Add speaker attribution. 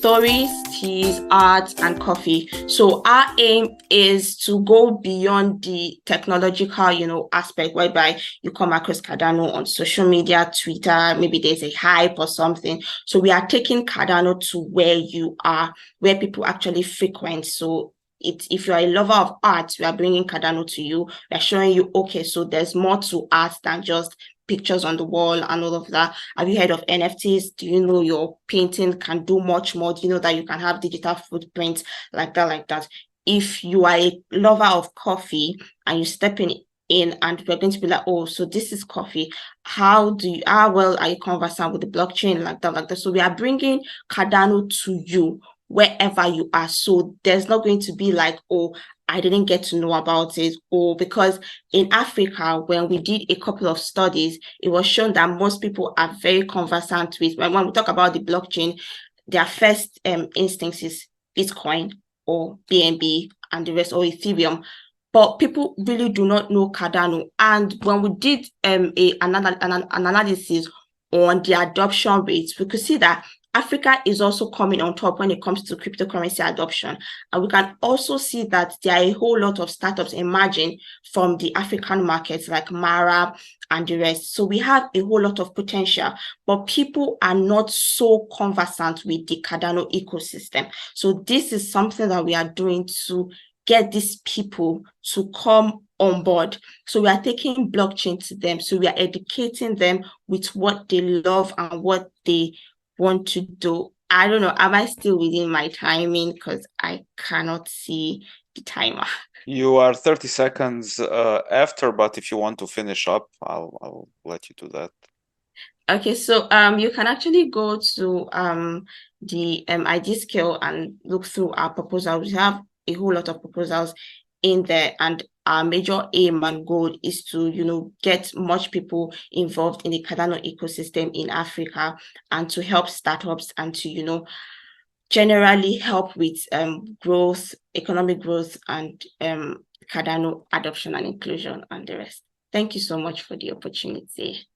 Speaker 1: stories, teas, arts, and coffee. So our aim is to go beyond the technological, aspect whereby you come across Cardano on social media, Twitter, maybe there's a hype or something. So we are taking Cardano to where you are, where people actually frequent. So if you're a lover of art, we are bringing Cardano to you. We're showing you, okay, so there's more to art than just pictures on the wall and all of that. Have you heard of NFTs? Do you know your painting can do much more? Do you know that you can have digital footprints like that? If you are a lover of coffee and you step in and we're going to be like, oh, so this is coffee. How well are you conversant with the blockchain like that? So we are bringing Cardano to you wherever you are. So there's not going to be like, oh, I didn't get to know about it, or because in Africa, when we did a couple of studies, it was shown that most people are very conversant with, when we talk about the blockchain, their first instinct is Bitcoin or BNB and the rest, or Ethereum. But people really do not know Cardano. And when we did an analysis on the adoption rates, we could see that Africa is also coming on top when it comes to cryptocurrency adoption. And we can also see that there are a whole lot of startups emerging from the African markets like Mara and the rest. So we have a whole lot of potential, but people are not so conversant with the Cardano ecosystem. So this is something that we are doing to get these people to come on board. So we are taking blockchain to them. So we are educating them with what they love and what they want to do. I don't know, am I still within my timing? Because I cannot see the timer.
Speaker 2: You are 30 seconds after, but if you want to finish up, I'll let you do that.
Speaker 1: Okay, so you can actually go to the IdeaScale and look through our proposals. We have a whole lot of proposals in there, and our major aim and goal is to get much people involved in the Cardano ecosystem in Africa, and to help startups and to generally help with growth, economic growth, and Cardano adoption and inclusion and the rest. Thank you so much for the opportunity.